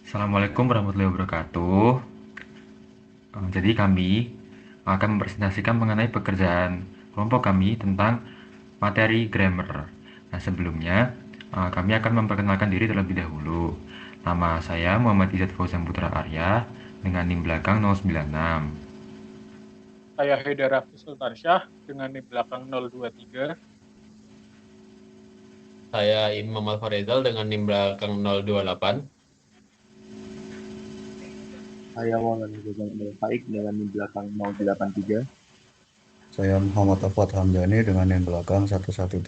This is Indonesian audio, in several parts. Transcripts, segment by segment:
Assalamualaikum warahmatullahi wabarakatuh. Jadi kami akan mempresentasikan mengenai pekerjaan kelompok kami tentang materi grammar. Nah, sebelumnya kami akan memperkenalkan diri terlebih dahulu. Nama saya Muhammad Izzat Fauzan Putra Arya dengan NIM belakang 096. Saya Haidar Hafiz Sultansyah dengan NIM belakang 023. Saya Imam Alfarizal dengan NIM belakang 028. Saya Maulana Ghazali Abdul Faik dengan NIM belakang 083. Saya Muhammad Afat Hamdani dengan NIM belakang 117.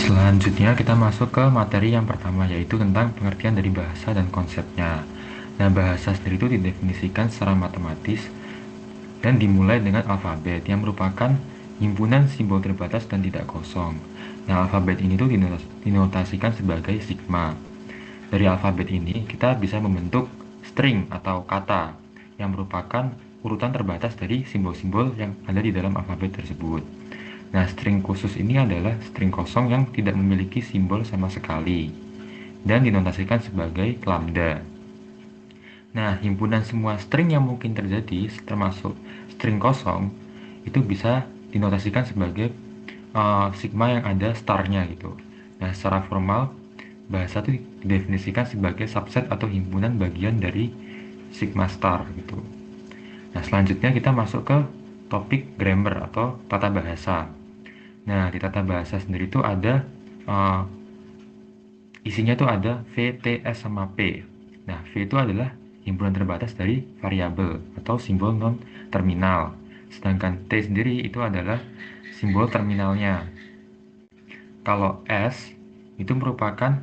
Selanjutnya kita masuk ke materi yang pertama, yaitu tentang pengertian dari bahasa dan konsepnya. Nah, bahasa sendiri itu didefinisikan secara matematis dan dimulai dengan alfabet yang merupakan himpunan simbol terbatas dan tidak kosong. Nah, alfabet ini tuh dinotasikan sebagai sigma. Dari alfabet ini kita bisa membentuk string atau kata yang merupakan urutan terbatas dari simbol-simbol yang ada di dalam alfabet tersebut. Nah, string khusus ini adalah string kosong yang tidak memiliki simbol sama sekali dan dinotasikan sebagai lambda. Nah, himpunan semua string yang mungkin terjadi, termasuk string kosong, itu bisa dinotasikan sebagai sigma yang ada starnya gitu. Nah, secara formal, bahasa itu didefinisikan sebagai subset atau himpunan bagian dari sigma star gitu. Nah, selanjutnya kita masuk ke topik grammar atau tata bahasa. Nah, di tata bahasa sendiri itu ada uh, isinya tuh ada V, T, S, sama P. Nah, V itu adalah himpunan terbatas dari variabel atau simbol non-terminal. Sedangkan T sendiri itu adalah simbol terminalnya. Kalau S itu merupakan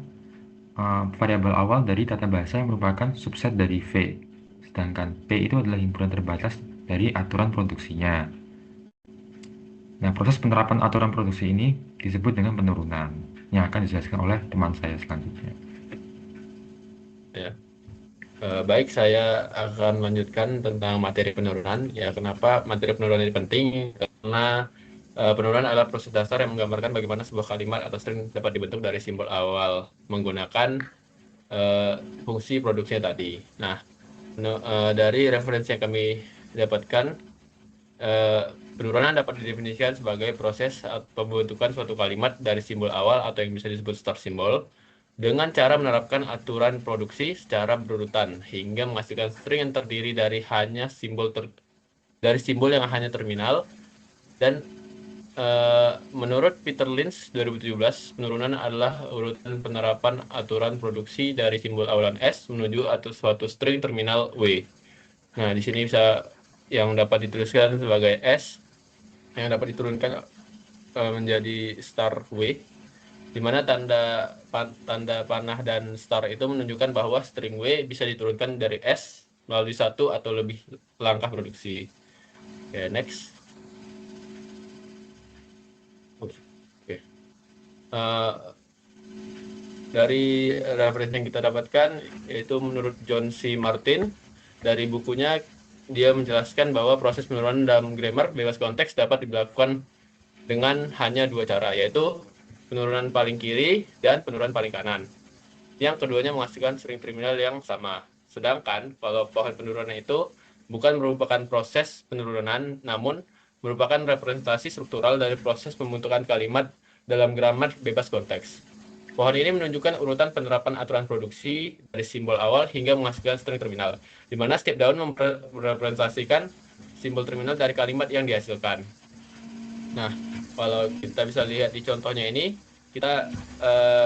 variabel awal dari tata bahasa yang merupakan subset dari V. Sedangkan P itu adalah himpunan terbatas dari aturan produksinya. Nah, proses penerapan aturan produksi ini disebut dengan penurunan, yang akan dijelaskan oleh teman saya selanjutnya. Ya. Baik, saya akan melanjutkan tentang materi penurunan. Ya, kenapa materi penurunan ini penting? Karena penurunan adalah proses dasar yang menggambarkan bagaimana sebuah kalimat atau string dapat dibentuk dari simbol awal menggunakan fungsi produksinya tadi. Nah, dari referensi yang kami dapatkan, penurunan dapat didefinisikan sebagai proses pembentukan suatu kalimat dari simbol awal atau yang bisa disebut start symbol dengan cara menerapkan aturan produksi secara berurutan hingga menghasilkan string yang terdiri dari hanya simbol yang hanya terminal. Dan menurut Peter Lynch 2017, penurunan adalah urutan penerapan aturan produksi dari simbol awalan S menuju atau suatu string terminal W. Nah, di sini bisa yang dapat dituliskan sebagai S yang dapat diturunkan menjadi star W, di mana tanda panah dan star itu menunjukkan bahwa string W bisa diturunkan dari S melalui satu atau lebih langkah produksi. Oke, next. Oke. Dari referensi yang kita dapatkan, yaitu menurut John C. Martin, dari bukunya dia menjelaskan bahwa proses penurunan dalam grammar bebas konteks dapat dilakukan dengan hanya dua cara, yaitu penurunan paling kiri dan penurunan paling kanan. Yang keduanya menghasilkan string terminal yang sama. Sedangkan kalau pohon penurunan itu bukan merupakan proses penurunan, namun merupakan representasi struktural dari proses pembentukan kalimat dalam grammar bebas konteks. Pohon ini menunjukkan urutan penerapan aturan produksi dari simbol awal hingga menghasilkan string terminal, di mana setiap daun merepresentasikan simbol terminal dari kalimat yang dihasilkan. Nah, kalau kita bisa lihat di contohnya ini, kita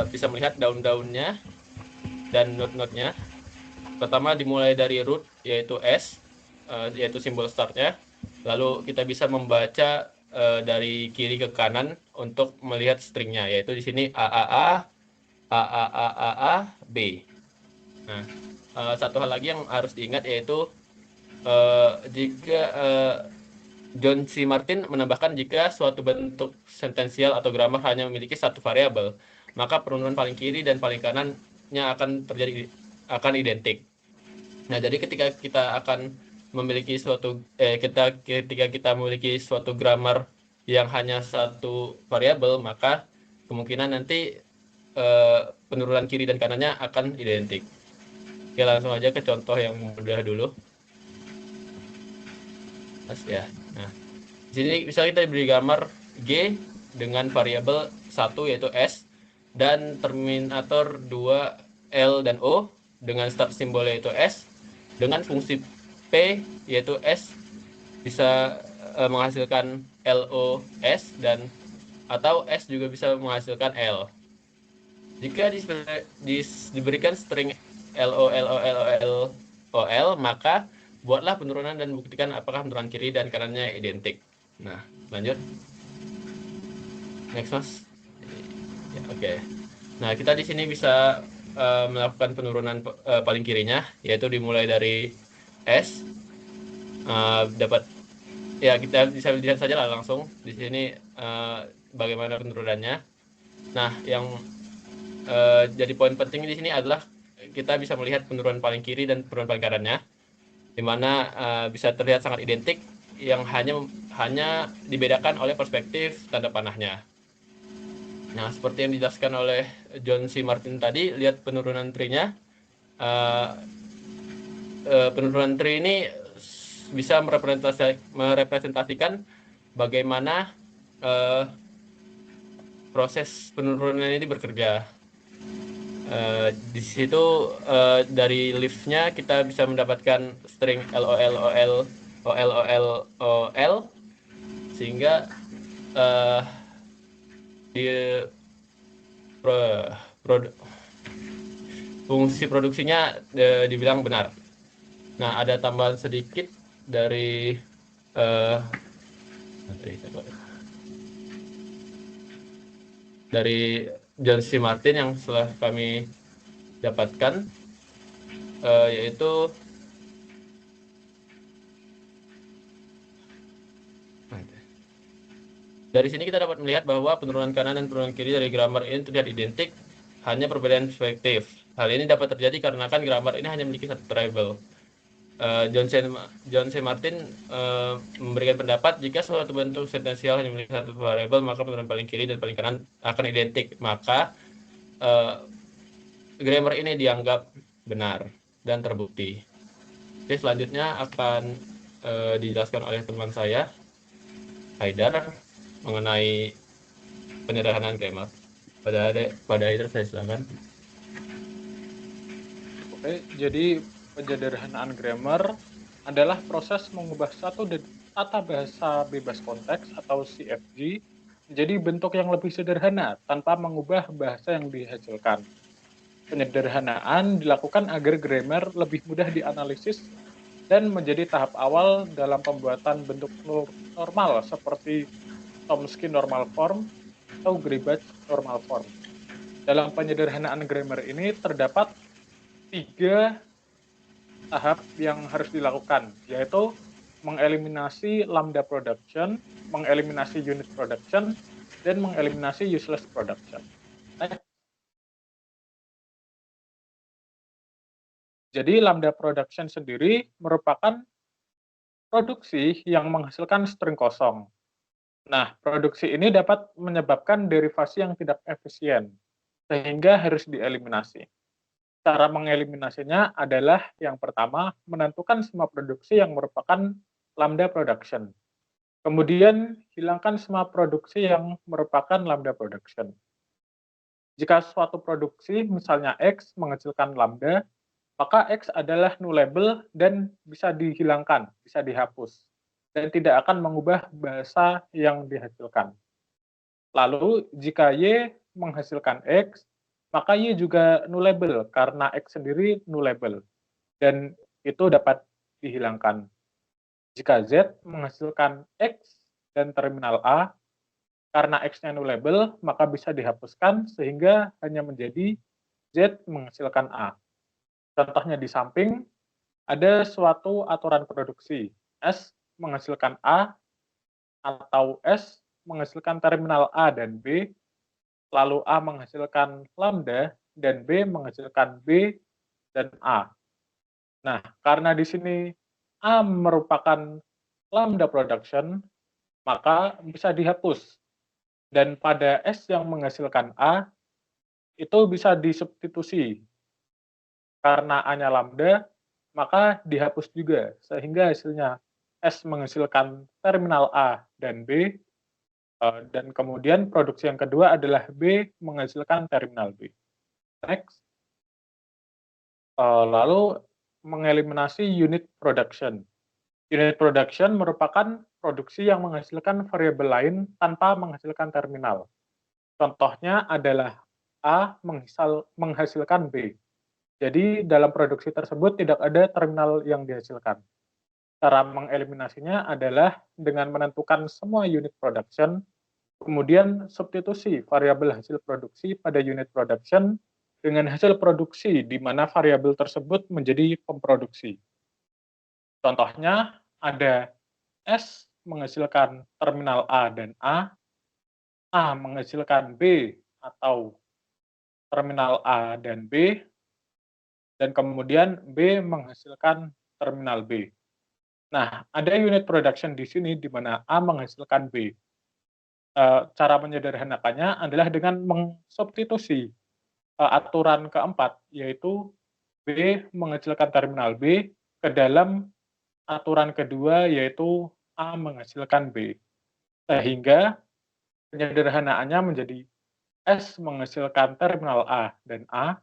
bisa melihat daun-daunnya dan node-node-nya. Pertama dimulai dari root, yaitu S, yaitu simbol startnya. Lalu kita bisa membaca dari kiri ke kanan untuk melihat stringnya, yaitu di sini A, B. Nah, satu hal lagi yang harus diingat yaitu jika John C. Martin menambahkan jika suatu bentuk sentensial atau grammar hanya memiliki satu variabel, maka penurunan paling kiri dan paling kanannya akan identik. Nah, jadi ketika kita memiliki suatu grammar yang hanya satu variabel, maka kemungkinan nanti penurunan kiri dan kanannya akan identik. Oke, langsung aja ke contoh yang mudah dulu. Ya. Nah, di sini misalnya kita diberi gambar G dengan variabel 1 yaitu S dan terminator 2 L dan O dengan start simbolnya yaitu S dengan fungsi P yaitu S bisa menghasilkan LOS dan atau S juga bisa menghasilkan L. Jika diberikan string LOL, maka buatlah penurunan dan buktikan apakah penurunan kiri dan kanannya identik. Nah, lanjut. Next, Mas. Ya, oke. Nah, kita di sini bisa melakukan penurunan paling kirinya, yaitu dimulai dari S. Dapat ya kita bisa lihat saja lah langsung di sini bagaimana penurunannya. Nah, yang jadi poin penting di sini adalah kita bisa melihat penurunan paling kiri dan penurunan paling kanannya, di mana bisa terlihat sangat identik, yang hanya dibedakan oleh perspektif tanda panahnya. Nah, seperti yang dijelaskan oleh John C. Martin tadi, lihat penurunan tree-nya. Penurunan tree ini bisa merepresentasikan bagaimana proses penurunan ini bekerja. Di situ dari leaf-nya kita bisa mendapatkan string LOL sehingga fungsi produksinya dibilang benar. Nah, ada tambahan sedikit dari John C. Martin yang setelah kami dapatkan, yaitu dari sini kita dapat melihat bahwa penurunan kanan dan penurunan kiri dari grammar ini terlihat identik, hanya perbedaan perspektif. Hal ini dapat terjadi karena kan grammar ini hanya memiliki satu variabel. John C. Martin memberikan pendapat jika suatu bentuk sentensial hanya memiliki satu variabel, maka penurunan paling kiri dan paling kanan akan identik. Maka grammar ini dianggap benar dan terbukti. Oke, selanjutnya akan dijelaskan oleh teman saya, Haidar, mengenai penyederhanaan grammar. Pada Haidar saya silakan. Oke, jadi penyederhanaan grammar adalah proses mengubah satu tata bahasa bebas konteks atau CFG menjadi bentuk yang lebih sederhana tanpa mengubah bahasa yang dihasilkan. Penyederhanaan dilakukan agar grammar lebih mudah dianalisis dan menjadi tahap awal dalam pembuatan bentuk normal seperti Chomsky normal form atau Grabatch normal form. Dalam penyederhanaan grammar ini terdapat 3 tahap yang harus dilakukan, yaitu mengeliminasi lambda production, mengeliminasi unit production, dan mengeliminasi useless production. Jadi lambda production sendiri merupakan produksi yang menghasilkan string kosong. Nah, produksi ini dapat menyebabkan derivasi yang tidak efisien, sehingga harus dieliminasi. Cara mengeliminasinya adalah yang pertama, menentukan semua produksi yang merupakan lambda production. Kemudian, hilangkan semua produksi yang merupakan lambda production. Jika suatu produksi, misalnya X, menghasilkan lambda, maka X adalah nullable dan bisa dihilangkan, bisa dihapus, dan tidak akan mengubah bahasa yang dihasilkan. Lalu, jika Y menghasilkan X, maka Y juga nullable karena X sendiri nullable, dan itu dapat dihilangkan. Jika Z menghasilkan X dan terminal A, karena X-nya nullable, maka bisa dihapuskan sehingga hanya menjadi Z menghasilkan A. Contohnya di samping, ada suatu aturan produksi, S menghasilkan A, atau S menghasilkan terminal A dan B, lalu A menghasilkan lambda, dan B menghasilkan B dan A. Nah, karena di sini A merupakan lambda production, maka bisa dihapus. Dan pada S yang menghasilkan A, itu bisa disubstitusi. Karena A-nya lambda, maka dihapus juga, sehingga hasilnya S menghasilkan terminal A dan B, dan kemudian produksi yang kedua adalah B menghasilkan terminal B. Next. Lalu mengeliminasi unit production. Unit production merupakan produksi yang menghasilkan variabel lain tanpa menghasilkan terminal. Contohnya adalah A menghasilkan B. Jadi dalam produksi tersebut tidak ada terminal yang dihasilkan. Cara mengeliminasinya adalah dengan menentukan semua unit production, kemudian substitusi variabel hasil produksi pada unit production dengan hasil produksi di mana variabel tersebut menjadi pemproduksi. Contohnya ada S menghasilkan terminal A dan A menghasilkan B atau terminal A dan B, dan kemudian B menghasilkan terminal B. Nah, ada unit production di sini di mana A menghasilkan B. Cara menyederhanakannya adalah dengan mensubstitusi aturan keempat, yaitu B menghasilkan terminal B ke dalam aturan kedua, yaitu A menghasilkan B. Sehingga penyederhanaannya menjadi S menghasilkan terminal A dan A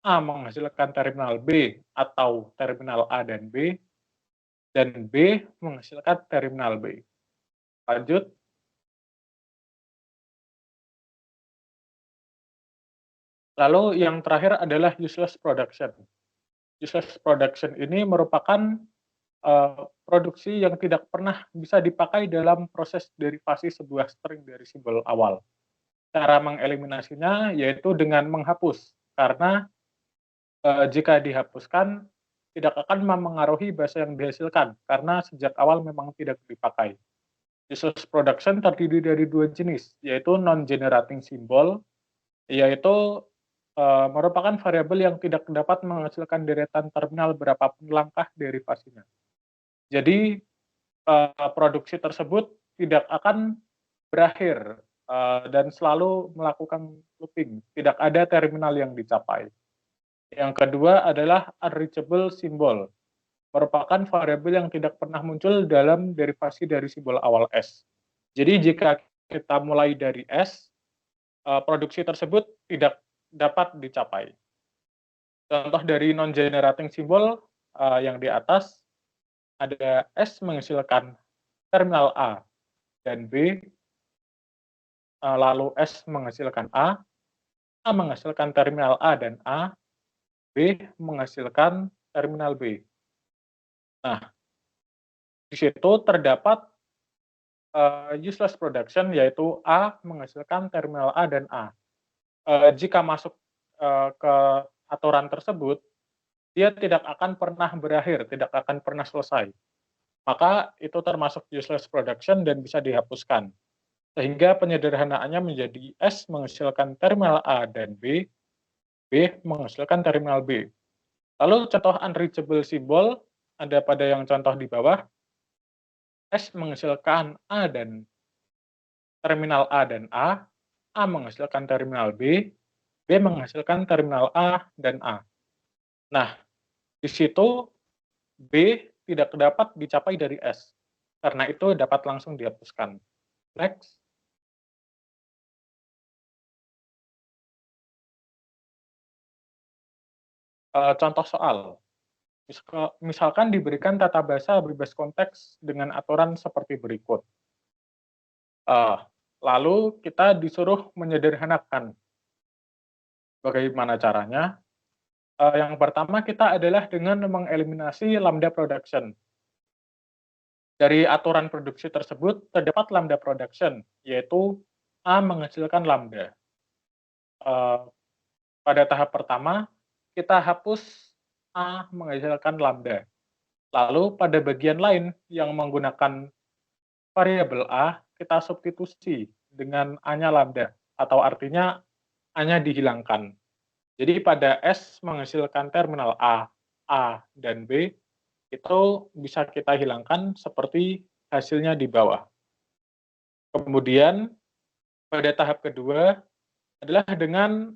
menghasilkan terminal B atau terminal A dan B menghasilkan terminal B. Lanjut. Lalu yang terakhir adalah useless production. Useless production ini merupakan produksi yang tidak pernah bisa dipakai dalam proses derivasi sebuah string dari simbol awal. Cara mengeliminasinya yaitu dengan menghapus, karena jika dihapuskan tidak akan memengaruhi bahasa yang dihasilkan, karena sejak awal memang tidak dipakai. Useless production terdiri dari dua jenis, yaitu non-generating symbol, yaitu merupakan variabel yang tidak dapat menghasilkan deretan terminal berapapun langkah derivasinya. Jadi produksi tersebut tidak akan berakhir dan selalu melakukan looping, tidak ada terminal yang dicapai. Yang kedua adalah unreachable symbol, merupakan variabel yang tidak pernah muncul dalam derivasi dari simbol awal S. Jadi jika kita mulai dari S, produksi tersebut tidak dapat dicapai. Contoh dari non-generating symbol yang di atas, ada S menghasilkan terminal A dan B, lalu S menghasilkan A menghasilkan terminal A dan A, B menghasilkan terminal B. Nah, di situ terdapat useless production, yaitu A menghasilkan terminal A dan A. Jika masuk ke aturan tersebut, dia tidak akan pernah berakhir, tidak akan pernah selesai. Maka itu termasuk useless production dan bisa dihapuskan. Sehingga penyederhanaannya menjadi S menghasilkan terminal A dan B menghasilkan terminal B. Lalu contoh unreachable symbol ada pada yang contoh di bawah. S menghasilkan A dan terminal A dan A menghasilkan terminal B menghasilkan terminal A dan A. Nah, di situ B tidak dapat dicapai dari S. Karena itu dapat langsung dihapuskan. Next. Contoh soal. Misalkan diberikan tata bahasa bebas konteks dengan aturan seperti berikut. Lalu kita disuruh menyederhanakan. Bagaimana caranya? Yang pertama kita adalah dengan mengeliminasi lambda production. Dari aturan produksi tersebut terdapat lambda production, yaitu A menghasilkan lambda. Pada tahap pertama, kita hapus A menghasilkan lambda. Lalu pada bagian lain yang menggunakan variabel A, kita substitusi dengan A-nya lambda, atau artinya A-nya dihilangkan. Jadi pada S menghasilkan terminal A dan B, itu bisa kita hilangkan seperti hasilnya di bawah. Kemudian pada tahap kedua adalah dengan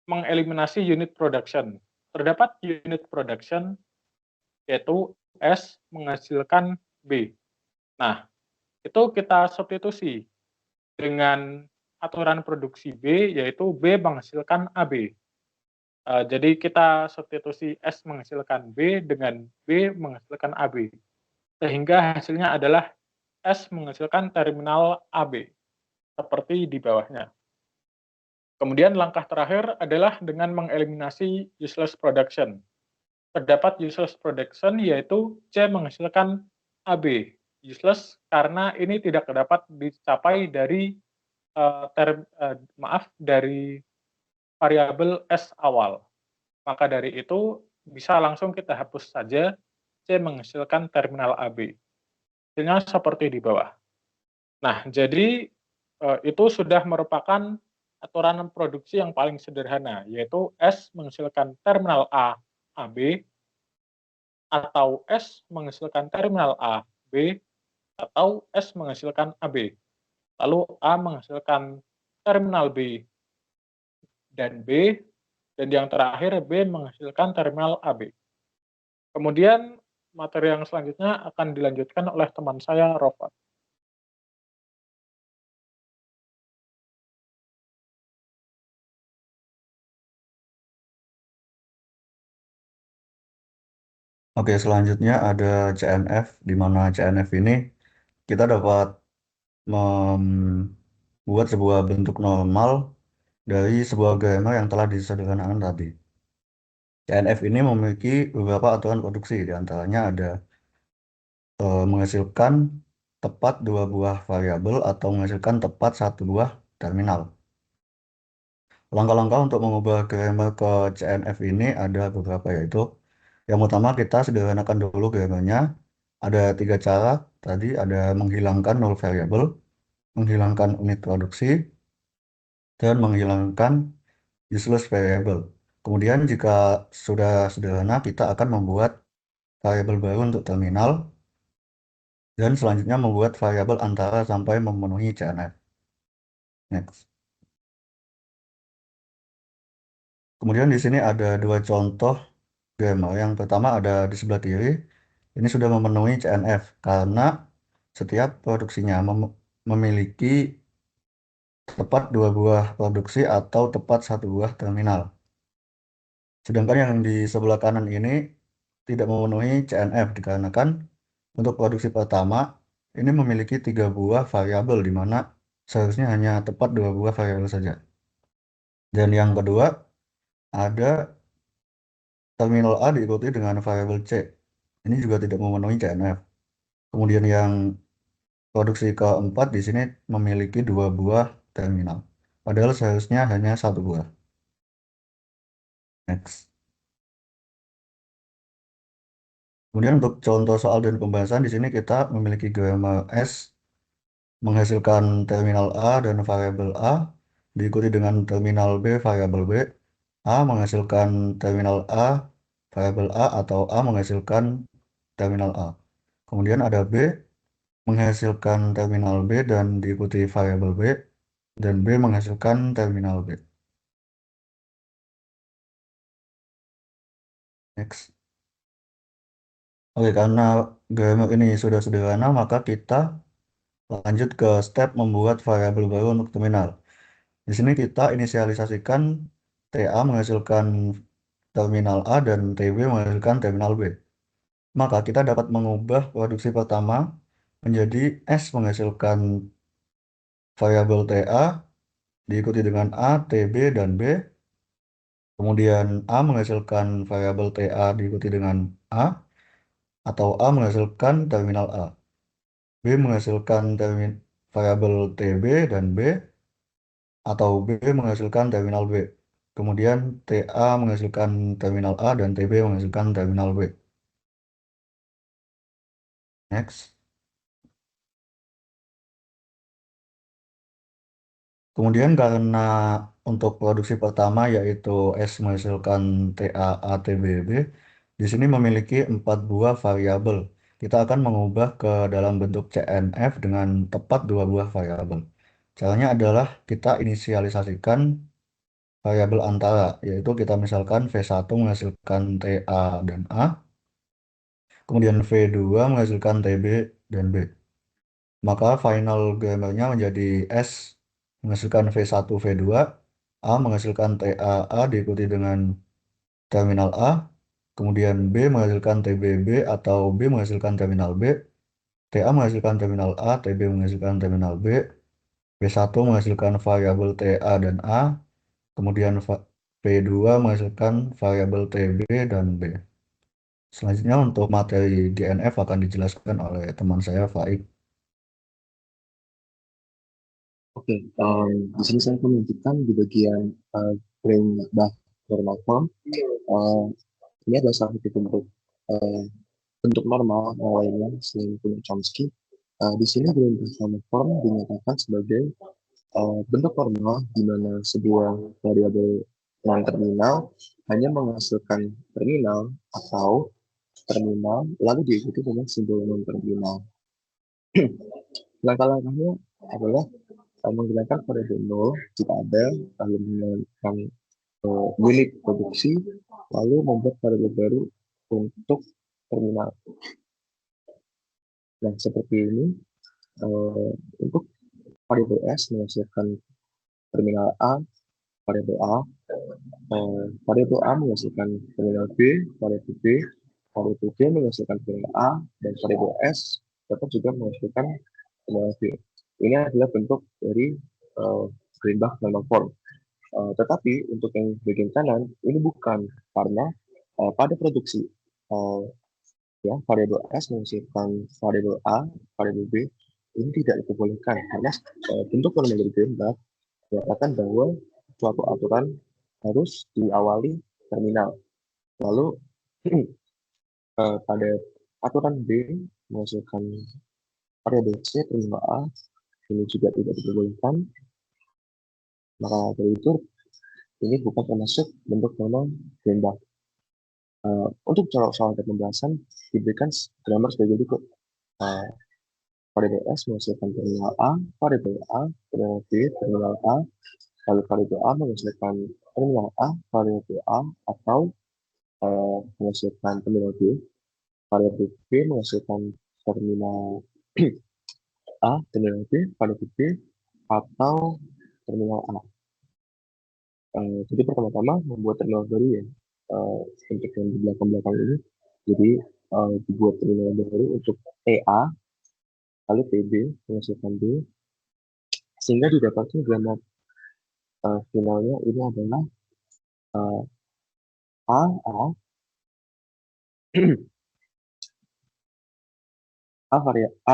mengeliminasi unit production. Terdapat unit production yaitu S menghasilkan B. Nah, itu kita substitusi dengan aturan produksi B, yaitu B menghasilkan AB. Jadi kita substitusi S menghasilkan B dengan B menghasilkan AB. Sehingga hasilnya adalah S menghasilkan terminal AB, seperti di bawahnya. Kemudian langkah terakhir adalah dengan mengeliminasi useless production. Terdapat useless production yaitu C menghasilkan AB. Useless karena ini tidak dapat dicapai dari dari variabel S awal. Maka dari itu bisa langsung kita hapus saja C menghasilkan terminal AB. Hasilnya seperti di bawah. Nah, jadi itu sudah merupakan aturan produksi yang paling sederhana, yaitu S menghasilkan terminal A, AB, atau S menghasilkan terminal A, B, atau S menghasilkan AB. Lalu A menghasilkan terminal B dan B, dan yang terakhir B menghasilkan terminal AB. Kemudian materi yang selanjutnya akan dilanjutkan oleh teman saya, Rofat. Oke, selanjutnya ada CNF, di mana CNF ini kita dapat membuat sebuah bentuk normal dari sebuah grammar yang telah disederhanakan tadi. CNF ini memiliki beberapa aturan produksi, di antaranya ada menghasilkan tepat dua buah variabel atau menghasilkan tepat satu buah terminal. Langkah-langkah untuk mengubah grammar ke CNF ini ada beberapa, yaitu yang pertama kita sederhanakan dulu grammarnya. Ada 3 cara, tadi ada menghilangkan null variable, menghilangkan unit produksi, dan menghilangkan useless variable. Kemudian jika sudah sederhana, kita akan membuat variabel baru untuk terminal, dan selanjutnya membuat variabel antara sampai memenuhi CNF. Next. Kemudian di sini ada 2 contoh grammar. Yang pertama ada di sebelah kiri, ini sudah memenuhi CNF karena setiap produksinya memiliki tepat 2 buah produksi atau tepat 1 buah terminal. Sedangkan yang di sebelah kanan ini tidak memenuhi CNF dikarenakan untuk produksi pertama ini memiliki 3 buah variabel, di mana seharusnya hanya tepat 2 buah variabel saja. Dan yang kedua ada terminal A diikuti dengan variabel C. Ini juga tidak memenuhi CNF. Kemudian yang produksi keempat di sini memiliki 2 buah terminal, padahal seharusnya hanya 1 buah. Next. Kemudian untuk contoh soal dan pembahasan di sini kita memiliki grammar S menghasilkan terminal A dan variabel A diikuti dengan terminal B variabel B. A menghasilkan terminal A variabel A atau A menghasilkan terminal A. Kemudian ada B menghasilkan terminal B dan diikuti variabel B, dan B menghasilkan terminal B. Next. Oke, karena grammar ini sudah sederhana, maka kita lanjut ke step membuat variabel baru untuk terminal. Di sini kita inisialisasikan TA menghasilkan terminal A dan TB menghasilkan terminal B. Maka kita dapat mengubah produksi pertama menjadi S menghasilkan variabel TA diikuti dengan A, TB, dan B. Kemudian A menghasilkan variabel TA diikuti dengan A, atau A menghasilkan terminal A. B menghasilkan variabel TB dan B, atau B menghasilkan terminal B. Kemudian TA menghasilkan terminal A dan TB menghasilkan terminal B. Next. Kemudian karena untuk produksi pertama yaitu S menghasilkan TA, A, TB, B, di sini memiliki 4 buah variabel. Kita akan mengubah ke dalam bentuk CNF dengan tepat 2 buah variabel. Caranya adalah kita inisialisasikan variabel antara, yaitu kita misalkan V1 menghasilkan TA dan A, kemudian V2 menghasilkan TB dan B. Maka final grammarnya menjadi S menghasilkan V1 V2, A menghasilkan TA A diikuti dengan terminal A, kemudian B menghasilkan TBB atau B menghasilkan terminal B, TA menghasilkan terminal A, TB menghasilkan terminal B, V1 menghasilkan variabel TA dan A, kemudian V2 menghasilkan variabel TB dan B. Selanjutnya untuk materi DNF akan dijelaskan oleh teman saya, Faik. Oke, di sini saya akan menunjukkan di bagian Greenbach normal form. Ini adalah salah satu bentuk normal lainnya selain punya Chomsky. Di sini Greenbach normal form dinyatakan sebagai bentuk normal di mana sebuah variabel non-terminal hanya menghasilkan terminal atau terminal lalu diikuti dengan simbol non-terminal. Langkah-langkahnya adalah menggunakan variabel 0 jika ada, lalu menggunakan unit produksi, lalu membuat variabel baru untuk terminal. Nah, seperti ini untuk variabel S menghasilkan terminal A, variabel A, variabel A menghasilkan terminal B, variabel B, variabel B menghasilkan terminal A, dan variabel S dapat juga menghasilkan terminal B. Ini adalah bentuk dari Greenbach normal form. Tetapi untuk yang bagian kanan ini bukan, karena pada produksi ya variabel S menghasilkan variabel A, variabel B ini tidak diperbolehkan karena bentuk normal dari Greenbach mengatakan bahwa suatu aturan harus diawali terminal. Lalu pada aturan B menghasilkan variabel C terminal A ini juga tidak diperbolehkan. Maka dari itu ini bukan termasuk bentuk normal Greenbach. Untuk soal pembahasan diberikan grammar sebagai berikut. Variabel S menghasilkan terminal A, variabel A, terminal B, terminal A, lalu variabel A menghasilkan terminal A, variabel A, atau menghasilkan terminal B, variabel B menghasilkan terminal A, terminal B, variabel B, atau terminal A. Jadi pertama-tama membuat terminal baru ya, untuk yang di belakang-belakang ini. Jadi dibuat terminal baru untuk TA, lalu TB menghasilkan B, sehingga didapatkan grammar finalnya ini adalah A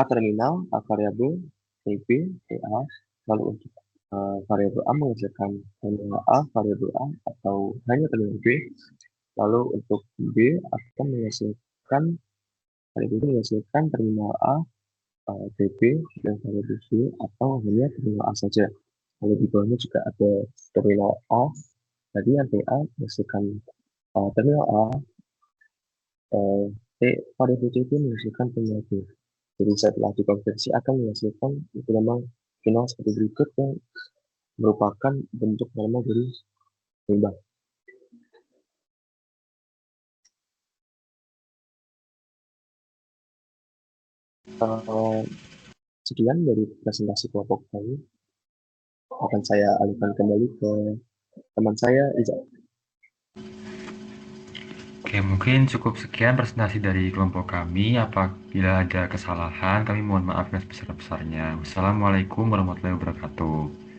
terminal, A variabel, TB, TA, lalu untuk variabel A menghasilkan terminal A, variabel A, atau hanya terminal B, lalu untuk B akan menghasilkan variabel B menghasilkan terminal A, TB, dan variabel B, atau hanya terminal A saja. Lalu di bawahnya juga ada terminal A, tadi yang TA menghasilkan terminal A, variabel TB menghasilkan terminal B. Jadi setelah dikonversi akan menghasilkan itu memang final seperti berikut yang merupakan bentuk normal dari Greenbach. Sekian dari presentasi kelompok kami. Akan saya alihkan kembali ke teman saya, Iza. Oke, mungkin cukup sekian presentasi dari kelompok kami. Apabila ada kesalahan, kami mohon maaf yang sebesar-besarnya. Wassalamualaikum warahmatullahi wabarakatuh.